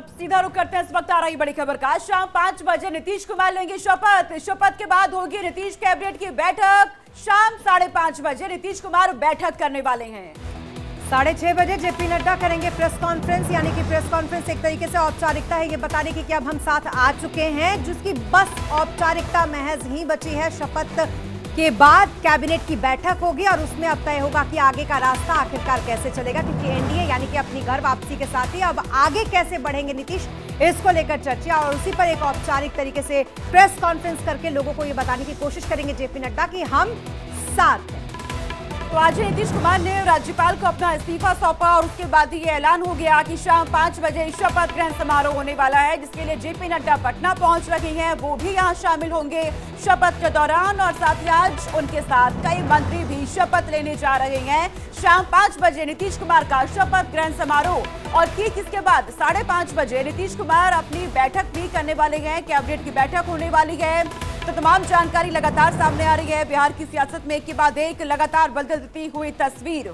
अब सीधा रुख करते हैं इस वक्त आ रही बड़ी खबर का। शाम 5 बजे नीतीश कुमार लेंगे शपथ। शपथ के बाद होगी नीतीश कैबिनेट की बैठक। शाम 5:30 बजे नीतीश कुमार बैठक करने वाले हैं। 6:30 बजे जेपी नड्डा करेंगे प्रेस कॉन्फ्रेंस, यानी कि प्रेस कॉन्फ्रेंस एक तरीके से औपचारिकता है ये बताने की कि अब हम साथ आ चुके हैं, जिसकी बस औपचारिकता महज ही बची है। शपथ के बाद कैबिनेट की बैठक होगी और उसमें अब तय होगा कि आगे का रास्ता आखिरकार कैसे चलेगा, क्योंकि एनडीए यानी कि अपनी घर वापसी के साथ ही अब आगे कैसे बढ़ेंगे नीतीश, इसको लेकर चर्चा और उसी पर एक औपचारिक तरीके से प्रेस कॉन्फ्रेंस करके लोगों को ये बताने की कोशिश करेंगे जेपी नड्डा कि हम साथ हैं। तो आज नीतीश कुमार ने राज्यपाल को अपना इस्तीफा सौंपा और उसके बाद ही ये ऐलान हो गया कि शाम 5 बजे शपथ ग्रहण समारोह होने वाला है, जिसके लिए जेपी नड्डा पटना पहुंच रहे हैं। वो भी यहां शामिल होंगे शपथ के दौरान और साथ ही आज उनके साथ कई मंत्री भी शपथ लेने जा रहे हैं। शाम 5 बजे नीतीश कुमार का शपथ ग्रहण समारोह और ठीक इसके बाद 5:30 बजे नीतीश कुमार अपनी बैठक भी करने वाले हैं। कैबिनेट की बैठक होने वाली है। तो तमाम जानकारी लगातार सामने आ रही है। बिहार की सियासत में एक के बाद एक लगातार बदलती हुई तस्वीर।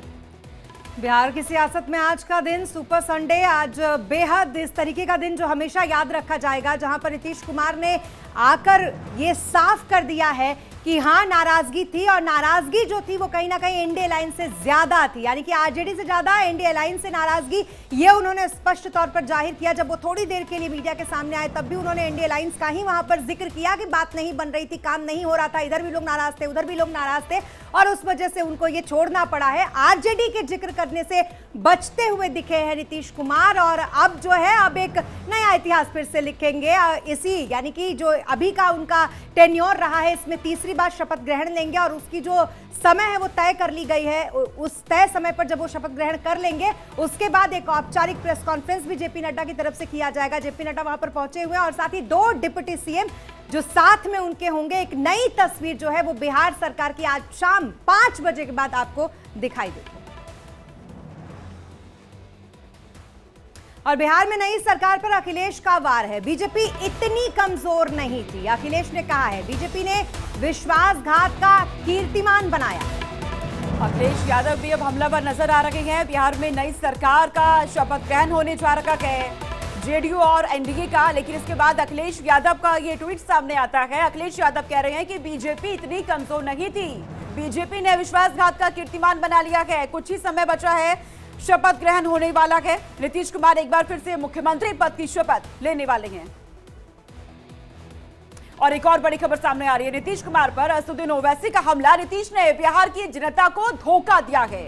बिहार की सियासत में आज का दिन सुपर संडे, आज बेहद इस तरीके का दिन जो हमेशा याद रखा जाएगा, जहां पर नीतीश कुमार ने आकर ये साफ कर दिया है कि हाँ नाराजगी थी और नाराजगी जो थी वो कहीं ना कहीं एनडीए अलायंस से ज्यादा थी, यानी कि आरजेडी से ज्यादा एनडीए अलायंस से नाराजगी ये उन्होंने स्पष्ट तौर पर जाहिर किया। जब वो थोड़ी देर के लिए मीडिया के सामने आए तब भी उन्होंने एनडीए अलायंस का ही वहां पर जिक्र किया कि बात नहीं बन रही थी, काम नहीं हो रहा था, इधर भी लोग नाराज थे, उधर भी लोग नाराज थे और उस वजह से उनको ये छोड़ना पड़ा है। आरजेडी के जिक्र करने से बचते हुए दिखे हैं नीतीश कुमार और अब जो है अब एक नया इतिहास फिर से लिखेंगे। इसी यानी कि जो अभी का उनका टेन्योर रहा है इसमें तीसरी बार शपथ ग्रहण लेंगे और उसकी जो समय है वो तय कर ली गई है। उस तय समय पर जब वो शपथ ग्रहण कर लेंगे उसके बाद एक औपचारिक प्रेस कॉन्फ्रेंस भी जेपी नड्डा की तरफ से किया जाएगा। जेपी नड्डा वहां पर पहुंचे हुए हैं और साथ ही 2 डिप्टी सीएम जो साथ में उनके होंगे। एक नई तस्वीर जो है वो बिहार सरकार की आज शाम 5 बजे के बाद आपको दिखाई देगी। और बिहार में नई सरकार पर अखिलेश का वार है। बीजेपी इतनी कमजोर नहीं थी, अखिलेश ने कहा है। बीजेपी ने विश्वासघात का कीर्तिमान बनाया। अखिलेश यादव भी अब हमलावर नजर आ रहे हैं। बिहार में नई सरकार का शपथ ग्रहण होने जा रहा है, जेडीयू और एनडीए का, लेकिन इसके बाद अखिलेश यादव का ये ट्वीट सामने आता है। अखिलेश यादव कह रहे हैं कि बीजेपी इतनी कमजोर नहीं थी, बीजेपी ने विश्वासघात का कीर्तिमान बना लिया है। कुछ ही समय बचा है, शपथ ग्रहण होने वाला है। नीतीश कुमार एक बार फिर से मुख्यमंत्री पद की शपथ लेने वाले हैं। और एक और बड़ी खबर सामने आ रही है। नीतीश कुमार पर असदुद्दीन ओवैसी का हमला, नीतीश ने बिहार की जनता को धोखा दिया है।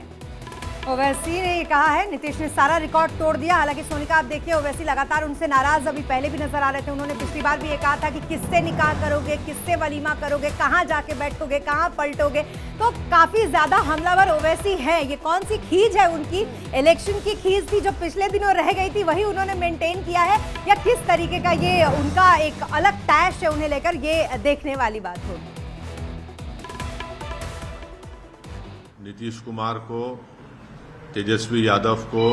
ओवैसी ने कहा है नीतीश ने सारा रिकॉर्ड तोड़ दिया। हालांकि सोनिका आप देखिए ओवैसी लगातार उनसे नाराज अभी पहले भी नजर आ रहे थे। उन्होंने पिछली बार भी ये कहा था कि किससे निकाह करोगे, किससे वलीमा करोगे, कहां जाके बैठोगे, कहां पलटोगे। तो काफी ज्यादा हमलावर ओवैसी है। ये कौन सी खींच है उनकी, इलेक्शन की खींच थी जो पिछले दिनों रह गई थी वही उन्होंने मेंटेन किया है, या किस तरीके का ये उनका एक अलग टैश है उन्हें लेकर, ये देखने वाली बात होगी। नीतीश कुमार को, तेजस्वी यादव को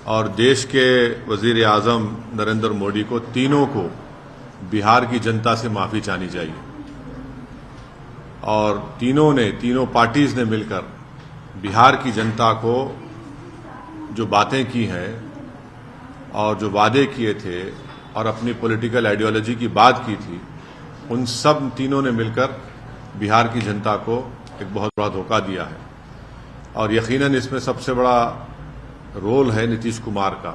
और देश के वजीर आजम नरेंद्र मोदी को, तीनों को बिहार की जनता से माफी चाहनी चाहिए। और तीनों पार्टीज ने मिलकर बिहार की जनता को जो बातें की हैं और जो वादे किए थे और अपनी पॉलिटिकल आइडियोलॉजी की बात की थी, उन सब तीनों ने मिलकर बिहार की जनता को एक बहुत बड़ा धोखा दिया है। और यकीनन इसमें सबसे बड़ा रोल है नीतीश कुमार का।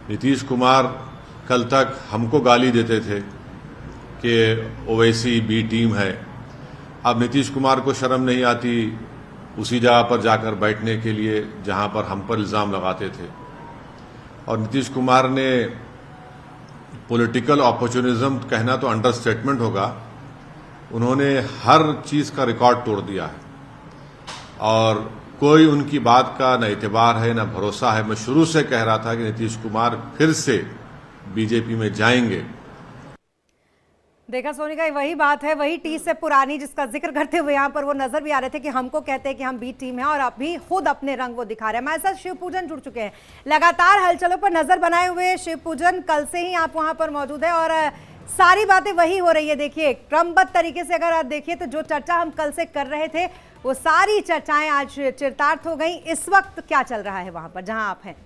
नीतीश कुमार कल तक हमको गाली देते थे कि ओवैसी बी टीम है। अब नीतीश कुमार को शर्म नहीं आती उसी जगह पर जाकर बैठने के लिए जहां पर हम पर इल्जाम लगाते थे। और नीतीश कुमार ने पॉलिटिकल अपॉर्चुनिज्म कहना तो अंडरस्टेटमेंट होगा, उन्होंने हर चीज का रिकॉर्ड तोड़ दिया है और कोई उनकी बात का न एतबार है न भरोसा है। मैं शुरू से कह रहा था कि नीतीश कुमार फिर से बीजेपी में जाएंगे। देखा सोनिका, वही बात है, वही टी से पुरानी जिसका जिक्र करते हुए यहाँ पर वो नजर भी आ रहे थे कि हमको कहते हैं कि हम बी टीम है और अभी खुद अपने रंग वो दिखा रहे हैं। हमारे साथ शिव पूजन जुड़ चुके हैं, लगातार हलचलों पर नजर बनाए हुए। शिव पूजन, कल से ही आप वहां पर मौजूद है और सारी बातें वही हो रही है। देखिए क्रमबद्ध तरीके से अगर आप देखिए तो जो चर्चा हम कल से कर रहे थे वो सारी चर्चाएं आज चरितार्थ हो गई। इस वक्त क्या चल रहा है वहां पर जहां आप हैं?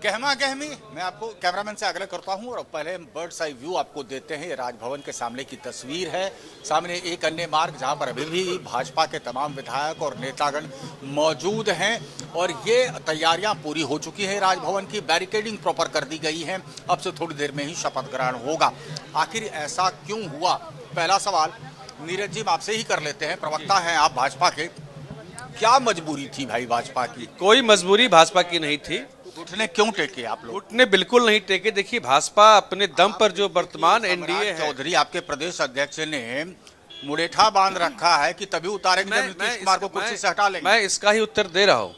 गहमा गहमी मैं आपको कैमरामैन से आग्रह करता हूं और पहले बर्ड्स आई व्यू आपको देते हैं। राजभवन के सामने की तस्वीर है। सामने एक अन्य मार्ग जहां पर अभी भी भाजपा के तमाम विधायक और नेतागण मौजूद हैं और ये तैयारियां पूरी हो चुकी हैं। राजभवन की बैरिकेडिंग प्रॉपर कर दी गई है। अब से थोड़ी देर में ही शपथ ग्रहण होगा। आखिर ऐसा क्यों हुआ, पहला सवाल नीरज जी आपसे ही कर लेते हैं। प्रवक्ता हैं आप भाजपा के, क्या मजबूरी थी भाई भाजपा की? कोई मजबूरी भाजपा की नहीं थी। घुटने क्यों टेके आप लोग? घुटने बिल्कुल नहीं टेके। देखिए भाजपा अपने दम पर जो वर्तमान एनडीए है, चौधरी आपके प्रदेश अध्यक्ष ने मुड़ेठा बांध रखा है कि तभी उतारेंगे जब नीतीश कुमार को कुर्सी से हटा लेंगे। मैं इसका ही उत्तर दे रहा हूँ।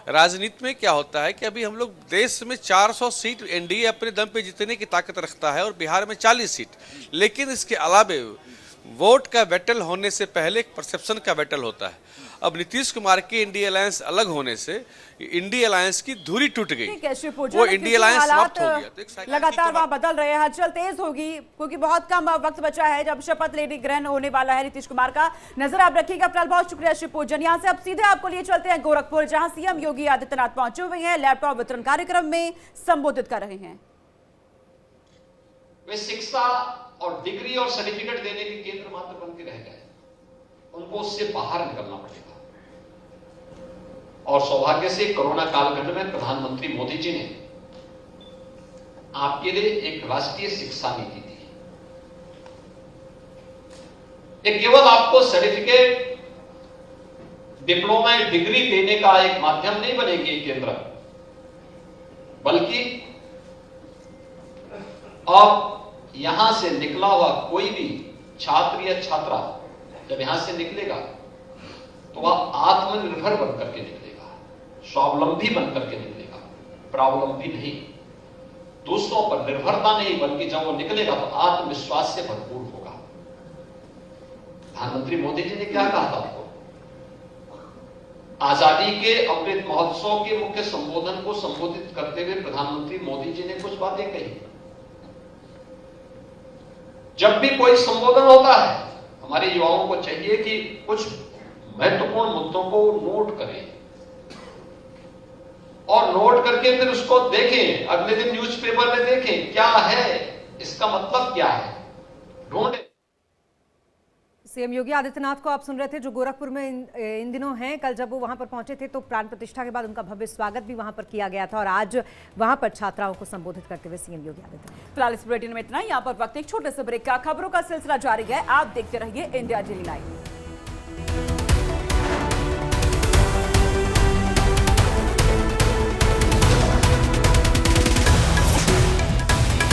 राजनीति में क्या होता है कि अभी हम लोग देश में 400 सीट एनडीए अपने दम पे जीतने की ताकत रखता है और बिहार में 40 सीट, लेकिन इसके अलावे वोट का बैटल होने से पहले एक परसेप्शन का बैटल होता है। अब नीतीश कुमार के इंडिया अलायंस अलग होने से इंडिया अलायंस की धुरी टूट गई। वो इंडिया अलायंस समाप्त हो गया। तो लगातार वहां बदल रहे हैं, हलचल तेज होगी क्योंकि बहुत कम वक्त बचा है जब शपथ लेने ग्रहण होने वाला है नीतीश कुमार का। नजर आप रखिएगा। फिलहाल बहुत शुक्रिया शिवपूजन। यहाँ से अब सीधे आपको लिए चलते हैं गोरखपुर, जहां सीएम योगी आदित्यनाथ पहुंचे हुए हैं। लैपटॉप वितरण कार्यक्रम में संबोधित कर रहे हैं। वे शिक्षा और डिग्री और सर्टिफिकेट देने के केंद्र मात्र बन के रह गए। उनको उससे बाहर निकलना पड़ेगा। और सौभाग्य से कोरोना कालखंड में प्रधानमंत्री मोदी जी ने आपके लिए एक राष्ट्रीय शिक्षा नीति दी। ये केवल आपको सर्टिफिकेट, डिप्लोमा, डिग्री देने का एक माध्यम नहीं बनेगी केंद्र, बल्कि अब यहां से निकला हुआ कोई भी छात्र या छात्रा जब यहां से निकलेगा तो वह आत्मनिर्भर बनकर के निकलेगा, स्वावलंबी बनकर के निकलेगा, प्रावलंबी नहीं, दूसरों पर निर्भरता नहीं, बल्कि जब वो निकलेगा तो आत्मविश्वास से भरपूर होगा। प्रधानमंत्री मोदी जी ने क्या कहा था आपको? आजादी के अमृत महोत्सव के मुख्य संबोधन को संबोधित करते हुए प्रधानमंत्री मोदी जी ने कुछ बातें कही। जब भी कोई संबोधन होता है, हमारे युवाओं को चाहिए कि कुछ महत्वपूर्ण मुद्दों को नोट करें और नोट करके फिर उसको देखें, अगले दिन न्यूज़पेपर में देखें क्या है, इसका मतलब क्या है, ढूंढें। सीएम योगी आदित्यनाथ को आप सुन रहे थे, जो गोरखपुर में इन दिनों हैं। कल जब वो वहां पर पहुंचे थे तो प्राण प्रतिष्ठा के बाद उनका भव्य स्वागत भी वहां पर किया गया था और आज वहां पर छात्राओं को संबोधित करते हुए सीएम योगी आदित्यनाथ। फिलहाल इस बुलेटिन में इतना। यहाँ पर वक्त एक छोटे से ब्रेक का। खबरों का सिलसिला जारी है, आप देखते रहिए इंडिया डेली लाइव।